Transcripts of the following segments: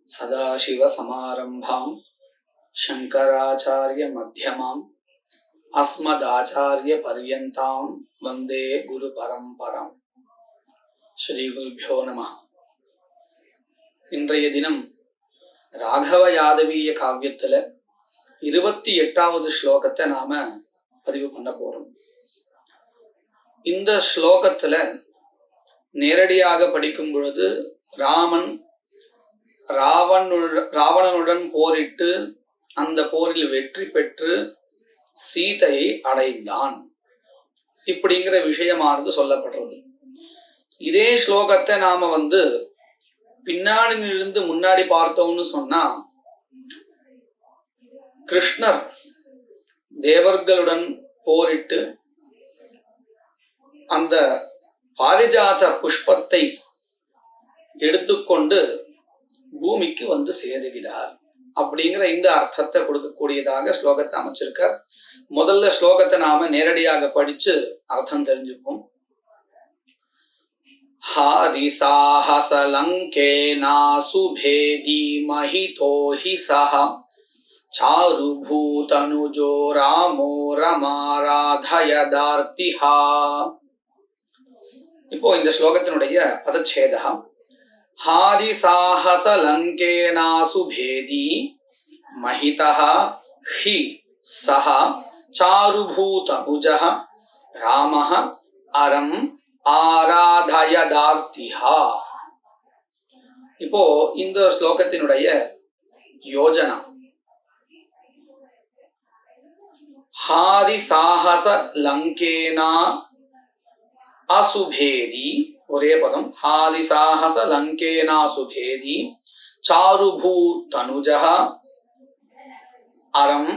सदाशिवसमारम्भां शङ्कराचार्यमध्यमाम् अस्मदाचार्यपर्यन्तां वन्दे गुरुपरम्पराम्. ஸ்ரீகுருभ्यो நமः. இன்றைய தினம் ராகவ யாதவீய காவியத்துல 28வது ஸ்லோகத்தை நாம பதிவு பண்ண போறோம். இந்த ஸ்லோகத்துல நேரடியாக படிக்கும் பொழுது ராமன் ராவணனுடன் போரிட்டு அந்த போரில் வெற்றி பெற்று சீதையை அடைந்தான் இப்படிங்கிற விஷயமானது சொல்லப்படுறது. இதே ஸ்லோகத்தை நாம பின்னாடியிலிருந்து முன்னாடி பார்த்தோம்னு சொன்னா, கிருஷ்ணர் தேவர்களுடன் போரிட்டு அந்த பாரிஜாத புஷ்பத்தை எடுத்துக்கொண்டு பூமிக்கு சேருகிறார் அப்படிங்கிற இந்த அர்த்தத்தை கொடுக்கக்கூடியதாக ஸ்லோகத்தை அமைச்சிருக்கார். முதல்ல ஸ்லோகத்தை நாம நேரடியாக படிச்சு அர்த்தம் தெரிஞ்சுப்போம். ஹாரிசாஹசலங்கேனா சுபேதி மஹிதோ ஹி சஹ சாருபூதனுஜோ ராமோ ரமாராதயதார்த்திஹா. இப்போ இந்த ஸ்லோகத்தினுடைய பதச்சேதம். ஹாரிசாஹசலங்கேனா சுபேதி மஹிதஹ ஹி சஹ சாருபூதனுஜஹ ராமஹ அரம் ஆராதயதார்த்திஹா. இப்போ இந்த ஸ்லோகத்தினுடைய யோஜனா, ஹாரிசாஹச லங்கேனா அசுபேதி, ஒரே பதம், ஹாரிசாஹச லங்கேனா சுபேதி சாருபூதனுஜஹ அரம்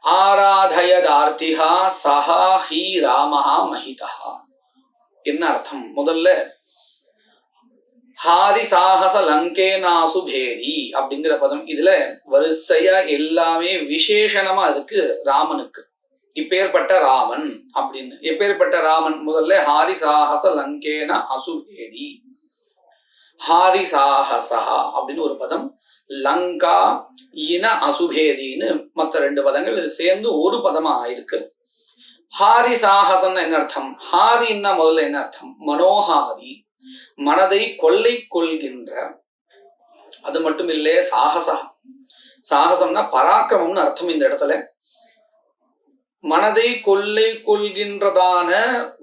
ஆராதயதார்த்திஹா சஹா ஹி ராமஹா மஹிதஹா. என்ன அர்த்தம்? முதல்ல ஹாரிசாஹச லங்கேனா சுபேதி அப்படிங்கிற பதம், இதுல வரிசையா எல்லாமே விசேஷணமா இருக்கு ராமனுக்கு. இப்பேற்பட்ட ராமன் அப்படின்னு, எப்பேற்பட்ட ராமன்? முதல்ல ஹாரிசாஹச லங்கேனா அசுபேதி, ஹாரிசாஹசா அப்படின்னு ஒரு பதம், லங்கா இன அசுபேதின்னு மற்ற 2 பதங்கள் இது சேர்ந்து ஒரு பதமா ஆயிருக்கு. ஹாரிசாஹசன் என்ன அர்த்தம்? ஹாரின்னா முதல்ல என்ன அர்த்தம்? மனோஹாரி, மனதை கொள்ளை கொள்கின்ற. அது மட்டும் இல்லையே, சாகசா, சாகசம்னா பராக்கிரமம்னு அர்த்தம். இந்த இடத்துல மனதை கொள்ளை கொள்கின்றதான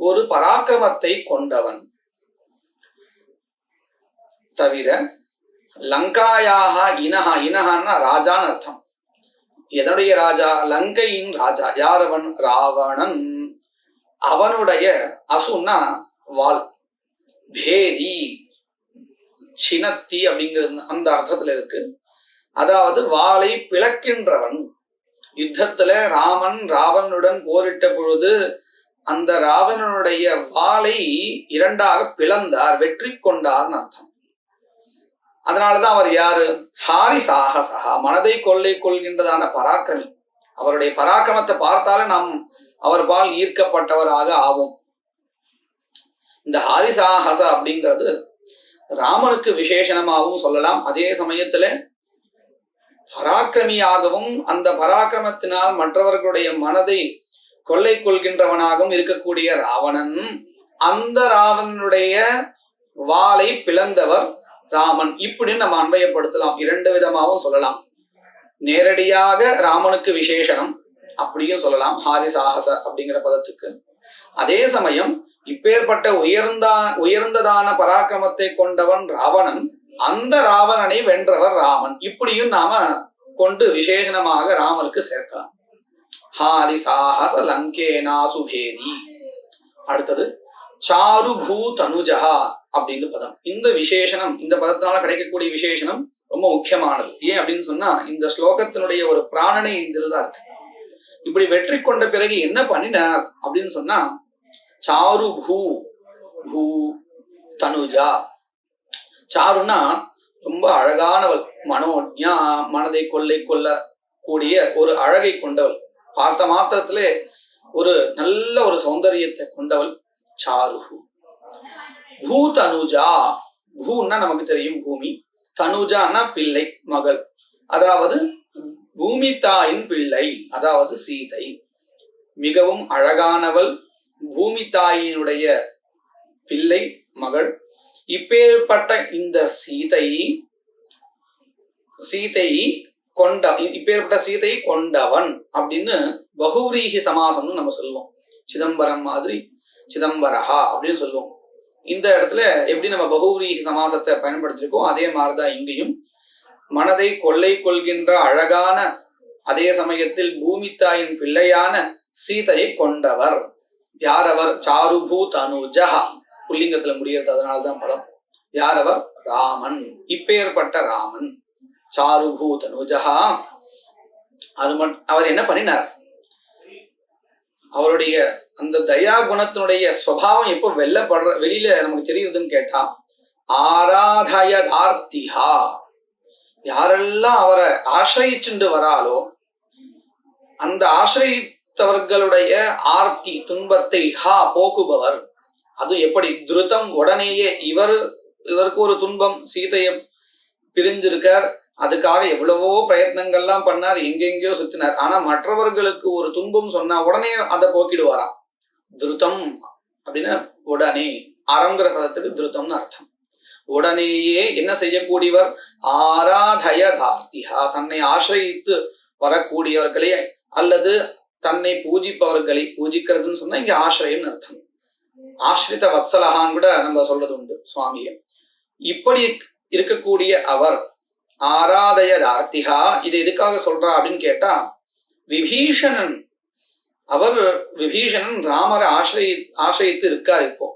ஒரு பராக்கிரமத்தை கொண்டவன். தவிர லங்காயாக இனஹா, இனஹான்னா ராஜான்னு அர்த்தம். எதனுடைய ராஜா? லங்கையின் ராஜா. யார் அவன்? ராவணன். அவனுடைய அசுன்னா வால், பேதி சினத்தி அப்படிங்கிறது அந்த அர்த்தத்துல இருக்கு. அதாவது வாளை பிளக்கின்றவன். யுத்தத்துல ராமன் ராவணனுடன் போரிட்ட பொழுது அந்த ராவணனுடைய வாளை 2ஆக பிளந்தார், வெற்றி கொண்டார்னு அர்த்தம். அதனாலதான் அவர் யாரு? ஹாரிசாஹசஹா, மனதை கொள்ளை கொள்கின்றதான பராக்கிரமி. அவருடைய பராக்கிரமத்தை பார்த்தாலே நாம் அவர் பால் ஈர்க்கப்பட்டவராக ஆவோம். இந்த ஹாரிசாஹச அப்படிங்கிறது ராமனுக்கு விசேஷணமாகவும் சொல்லலாம். அதே சமயத்துல பராக்கிரமியாகவும் அந்த பராக்கிரமத்தினால் மற்றவர்களுடைய மனதை கொள்ளை கொள்கின்றவனாகவும் இருக்கக்கூடிய ராவணன், அந்த ராவணனுடைய வாளை பிளந்தவர் ராமன். இப்படின்னு நம்ம அன்பயப்படுத்தலாம். 2 விதமாகவும் சொல்லலாம். நேரடியாக ராமனுக்கு விசேஷனம் அப்படியும் சொல்லலாம் ஹாரிசாஹச அப்படிங்கிற பதத்துக்கு. அதே சமயம் இப்பேற்பட்ட உயர்ந்ததான பராக்கிரமத்தை கொண்டவன் ராவணன், அந்த ராவணனை வென்றவர் ராமன். இப்படியும் நாம கொண்டு விசேஷனமாக ராமனுக்கு சேர்க்கலாம். ஹாரிசாஹச லங்கேனா சுபேதி. அடுத்தது சாருபூதனுஜஹா அப்படின்னு பதம். இந்த விசேஷனம், இந்த பதத்தினால கிடைக்கக்கூடிய விசேஷனம் ரொம்ப முக்கியமானது. ஏன் அப்படின்னு சொன்னா, இந்த ஸ்லோகத்தினுடைய ஒரு பிராணனை இதில் தான் இருக்கு. இப்படி வெற்றி கொண்ட பிறகு என்ன பண்ணினார் அப்படின்னு சொன்னா, சாரு பூ பூ தனுஜா. சாருன்னா ரொம்ப அழகானவள், மனோஜா, மனதை கொள்ளை கொள்ள கூடிய ஒரு அழகை கொண்டவள், பார்த்த மாத்திரத்திலே ஒரு நல்ல ஒரு சௌந்தரியத்தை கொண்டவள் சாரு. பூதனுஜா, பூன்னா நமக்கு தெரியும் பூமி, தனுஜான்னா பிள்ளை, மகள், அதாவது பூமி தாயின் பிள்ளை, அதாவது சீதை. மிகவும் அழகானவள், பூமி தாயினுடைய பிள்ளை, மகள். இப்பேற்பட்ட இந்த இப்பேற்பட்ட சீதையை கொண்டவன் அப்படின்னு பகுரீகி சமாசம்னு நம்ம சொல்லுவோம். சிதம்பரம் மாதிரி சிதம்பரஹா அப்படின்னு சொல்லுவோம். இந்த இடத்துல எப்படி நம்ம பகுரீகி சமாசத்தை பயன்படுத்திருக்கோம், அதே மாதிரிதான் இங்கேயும் மனதை கொள்ளை கொள்கின்ற அழகான, அதே சமயத்தில் பூமி தாயின் பிள்ளையான சீதையை கொண்டவர். யாரவர்? சாருபூத் அனுஜஹா, புல்லிங்கத்துல முடியறது, அதனால்தான் பதம். யாரவர்? ராமன். இப்பேற்பட்ட ராமன் சாருபூத் அனுஜஹா. அது மட்டும் அவர் என்ன பண்ணினார்? அவருடைய அந்த தயா குணத்தினுடைய ஸ்வபாவம் எப்போ வெளியில நமக்கு தெரியுதுன்னு கேட்டா, ஆராதயதார்த்திஹா, யாரெல்லாம் அவரை ஆசிரியிச்சுண்டு வராலோ அந்த ஆசிரியத்தவர்களுடைய ஆர்த்தி, துன்பத்தை போக்குபவர். அது எப்படி? துருதம், உடனேயே இவருக்கு ஒரு துன்பம், சீதையை பிரிஞ்சிருக்கார், அதுக்காக எவ்வளவோ பிரயத்னங்கள்லாம் பண்ணார், எங்கெங்கயோ சுத்தினார். ஆனா மற்றவர்களுக்கு ஒரு துன்பம் சொன்னா உடனே அதை போக்கிடுவாராம். துருதம் அப்படின்னா உடனே, அறங்கிற பதத்துக்கு துருதம்னு அர்த்தம். உடனேயே என்ன செய்யக்கூடியவர்? ஆராதயதார்த்திஹா, தன்னை ஆசிரியித்து வரக்கூடியவர்களே அல்லது தன்னை பூஜிப்பவர்களை, பூஜிக்கிறதுன்னு சொன்னா இங்க ஆசிரியம் அர்த்தம். ஆஸ்ரித வத்சலகான்னு கூட நம்ம சொல்றது உண்டு சுவாமியை. இப்படி இருக்கக்கூடிய அவர் ஆராதயதார்த்திஹா, இது எதுக்காக சொல்றா அப்படின்னு கேட்டா, விபீஷணன், விபீஷணன் ராமரை ஆசிரியித்து இருக்கார் இப்போ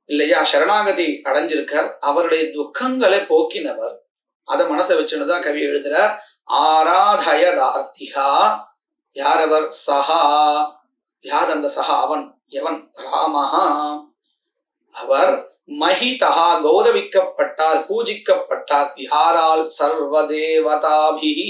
இல்லையா, சரணாகதி அடைஞ்சிருக்கார். அவருடைய துக்கங்களை போக்கினவர். அதை மனசை வச்சுன்னுதான் கவி எழுதுறார். ஆராதயதார்த்திஹா, யார் அவர்? சஹா. யார் அந்த சஹா? அவன். எவன்? ராமஹா. அவர் மஹிதஹா, கௌரவிக்கப்பட்டார், பூஜிக்கப்பட்டார். யாரால்? சர்வதேவதாபிஹி,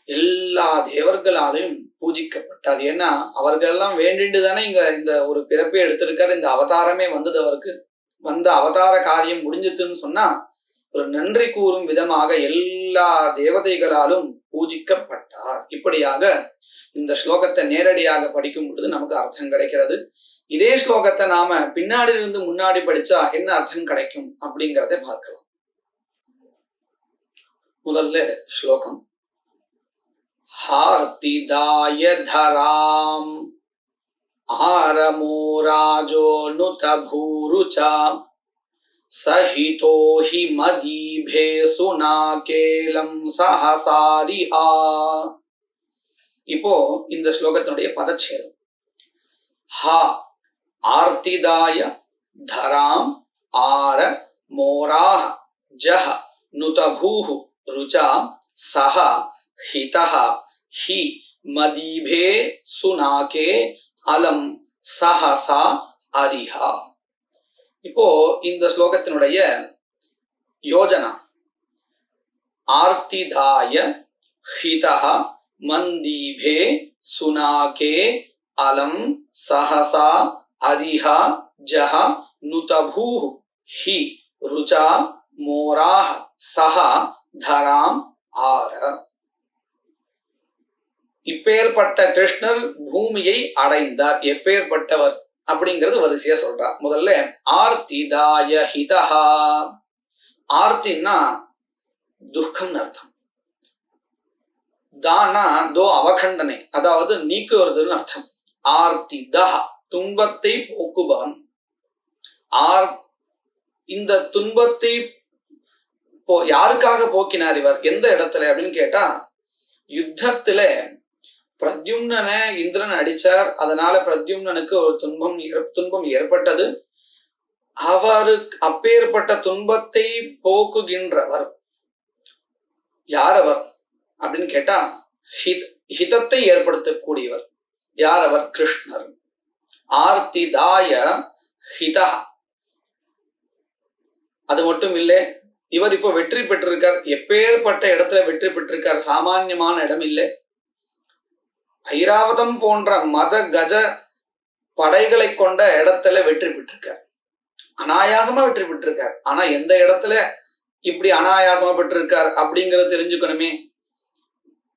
எல்லா தேவர்களாலையும் பூஜிக்கப்பட்டார். ஏன்னா அவர்கள் எல்லாம் வேண்டிண்டு தானே இங்க இந்த ஒரு பிறப்பை எடுத்திருக்காரு, இந்த அவதாரமே வந்தது. அவருக்கு வந்த அவதார காரியம் முடிஞ்சிருதுன்னு சொன்னா ஒரு நன்றி கூறும் விதமாக எல்லா தேவதைகளாலும் பூஜிக்கப்பட்டார். இப்படியாக இந்த ஸ்லோகத்தை நேரடியாக படிக்கும் பொழுது நமக்கு அர்த்தம் கிடைக்கிறது. இதே ஸ்லோகத்தை நாம பின்னாடி இருந்து முன்னாடி படிச்சா என்ன அர்த்தம் கிடைக்கும் அப்படிங்கிறத பார்க்கலாம். முதல்ல ஸ்லோகம். ஹார்த்திதாய தராம் ஆரமோ ராஜோ நுத பூருச்சா சஹிதோ ஹி மதீபே சுனாகேலம் சஹசாரிஹா. இப்போ இந்த ஸ்லோகத்தினுடைய பதச்சேதம். ஹா ஆர்த்திதாய தராம் ஆர மோராஹ ஜஹ நுதபூஹு ருச்சா சஹ ஹிதஹ ஹி மதீபே சுனாகே அலம் சஹசா அரிஹா. இப்போ இந்த ஸ்லோகத்தினுடைய யோஜனா. ஆர்த்திதாய ஹிதஹ மந்தீபே சுனாகே அலம் சஹசா அரிஹா ஜஹ நுதபூஹு ஹி ருச்சா மோராஹ சஹ தராம் ஆர. இப்பேற்பட்ட கிருஷ்ணர் பூமியை அடைந்தார். எப்பேற்பட்டவர் அப்படிங்கிறது வரிசையா சொல்றார். முதல்ல ஆர்த்திதாய ஹிதஹா. ஆர்த்தின்னா துக்கம் அர்த்தம். தானா தோ அவகண்டனை, அதாவது நீக்குவதுன்னு அர்த்தம். ஆர்த்திதா, துன்பத்தை போக்குபவன். இந்த துன்பத்தை யாருக்காக போக்கினார் இவர்? எந்த இடத்துல அப்படின்னு கேட்டா, யுத்தத்துல பிரத்யும்னனை இந்திரன் அடிச்சார். அதனால பிரத்யும்னனுக்கு ஒரு துன்பம் ஏற்பட்டது. அவருக்கு அப்பேற்பட்ட துன்பத்தை போக்குகின்றவர் யார் அவர் அப்படின்னு கேட்டா, ஹிதத்தை ஏற்படுத்தக்கூடியவர். யார் அவர்? கிருஷ்ணர். ஆர்த்திதாய ஹிதா. அது மட்டும் இல்லை, இவர் இப்போ வெற்றி பெற்றிருக்கார். எப்பேற்பட்ட இடத்துல வெற்றி பெற்றிருக்கார்? சாமான்யமான இடம் இல்லை. ஐராவதம் போன்ற மத கஜ படைகளை கொண்ட இடத்துல வெற்றி பெற்றிருக்கார். அனாயாசமா வெற்றி பெற்றிருக்கார். ஆனா எந்த இடத்துல இப்படி அனாயாசமா பெற்றிருக்கார் அப்படிங்கறது தெரிஞ்சுக்கணுமே.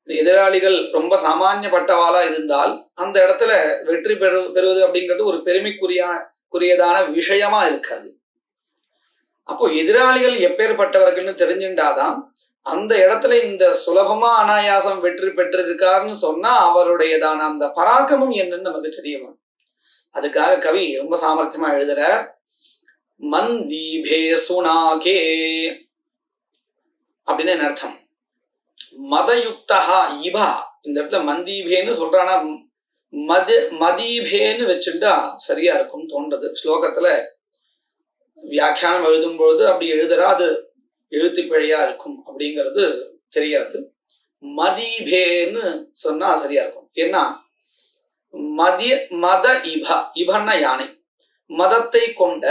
எதிராளிகள் ரொம்ப சாமானியப்பட்டவாளா இருந்தால் அந்த இடத்துல வெற்றி பெறுவது அப்படிங்கிறது ஒரு பெருமைக்குரியதான விஷயமா இருக்காது. அப்போ எதிராளிகள் எப்பேற்பட்டவர்கள்னு தெரிஞ்சுட்டாதான் அந்த இடத்துல இந்த சுலபமா அனாயாசம் வெற்றி பெற்றிருக்காருன்னு சொன்னா அவருடையதான அந்த பராக்கிரமம் என்னன்னு நமக்கு தெரிய வரும். அதுக்காக கவி ரொம்ப சாமர்த்தியமா எழுதுற மந்தீபே சுனாகே அப்படின்னு என்ன அர்த்தம்? மதயுக்தா இபா. இந்த இடத்துல மந்தீபேன்னு சொல்றானா மதீபேன்னு வச்சுட்டா சரியா இருக்கும் தோன்றது. ஸ்லோகத்துல வியாக்கியானம் எழுதும் பொழுது அப்படி எழுதுறா அது எழுத்து பிழையா இருக்கும் அப்படிங்கிறது தெரியாது. மதீபேன்னு சொன்னா சரியா இருக்கும். ஏன்னா மத இபன்னா யானை, மதத்தை கொண்ட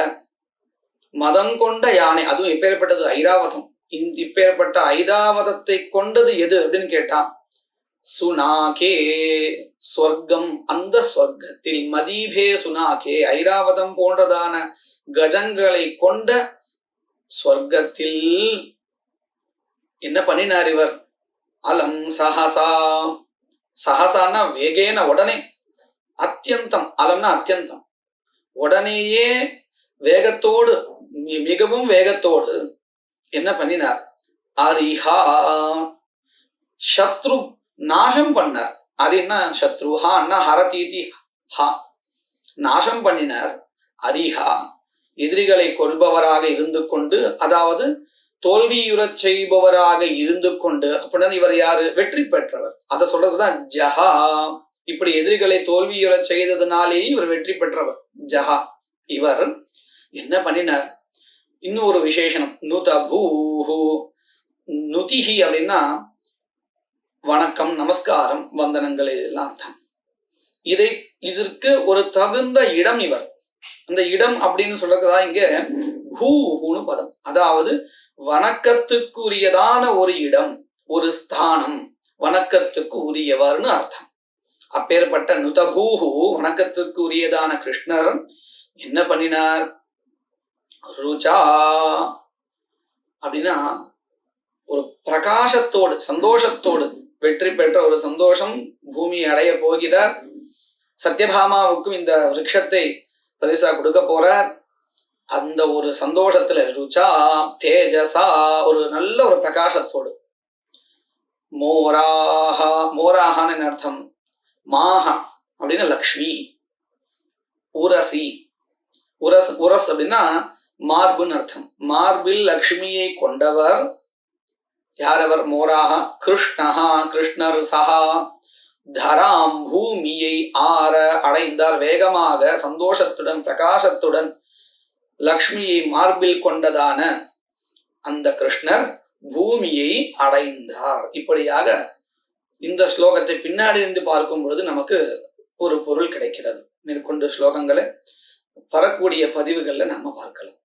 மதம் கொண்ட யானை, அதுவும் எப்பேற்பட்டது? ஐராவதம். இப்பேற்பட்ட ஐராவதத்தை கொண்டது எது அப்படின்னு கேட்டா சுனாகே ஸ்வர்க்கம். அந்த ஸ்வர்க்கத்தில் மதீபே சுனாகே ஐராவதம் போன்றதான கஜங்களை கொண்ட ஸ்வர்க்கத்தில் என்ன பண்ணினார் இவர்? அலம் சஹசா. சஹசான்னா வேகேன உடனே, அத்தியந்தம். அலம்னா அத்தியந்தம், உடனேயே வேகத்தோடு, மிகவும் வேகத்தோடு என்ன பண்ணினார்? அரிஹா சத்ரு நாசம் பண்ணார். அரின்னா சத்ரு, ஹான்னா ஹரதீதி ஹா, நாசம் பண்ணினார். அரிஹா எதிரிகளை கொள்பவராக இருந்து கொண்டு, அதாவது தோல்வியுறச் செய்பவராக இருந்து கொண்டு. அப்படின்னா இவர் யாரு? வெற்றி பெற்றவர். அதை சொல்றதுதான் ஜஹா. இப்படி எதிரிகளை தோல்வியுறச் செய்ததுனாலேயே இவர் வெற்றி பெற்றவர் ஜஹா. இவர் என்ன பண்ணினார்? இன்னும் ஒரு விசேஷனம், நுதபூஹு. நுதிஹி அப்படின்னா வணக்கம், நமஸ்காரம், வந்தனங்கள் இதெல்லாம் அர்த்தம். இதற்கு ஒரு தகுந்த இடம் இவர். அந்த இடம் அப்படின்னு சொல்றதா இங்க பூஹுன்னு பதம். அதாவது வணக்கத்துக்குரியதான ஒரு இடம், ஒரு ஸ்தானம், வணக்கத்துக்கு உரியவர்னு அர்த்தம். அப்பேற்பட்ட நுதபூஹு வணக்கத்துக்கு உரியதான கிருஷ்ணர் என்ன பண்ணினார்? ருச்சா அப்படின்னா ஒரு பிரகாசத்தோடு, சந்தோஷத்தோடு, வெற்றி பெற்ற ஒரு சந்தோஷம், பூமியை அடைய போகிறார். சத்யபாமாவுக்கும் இந்த விருட்சத்தை பரிசா கொடுக்க போறார். அந்த ஒரு சந்தோஷத்துல ருச்சா தேஜசா, ஒரு நல்ல ஒரு பிரகாசத்தோடு. மோராஹா. மோராஹான்னு அர்த்தம் மாஹா அப்படின்னா லக்ஷ்மி. உரசி. உரஸ் அப்படின்னா மார்புன்னு அர்த்தம். மார்பில் லக்ஷ்மியை கொண்டவர் யாரவர்? மோராஹா கிருஷ்ணஹா. கிருஷ்ணர் சஹா தராம் பூமியை ஆற அடைந்தார். வேகமாக சந்தோஷத்துடன் பிரகாசத்துடன் லக்ஷ்மியை மார்பில் கொண்டதான அந்த கிருஷ்ணர் பூமியை அடைந்தார். இப்படியாக இந்த ஸ்லோகத்தை பின்னாடி இருந்து பார்க்கும் பொழுது நமக்கு ஒரு பொருள் கிடைக்கிறது. மேற்கொண்டு ஸ்லோகங்களை வரக்கூடிய பதிவுகள்ல நம்ம பார்க்கலாம்.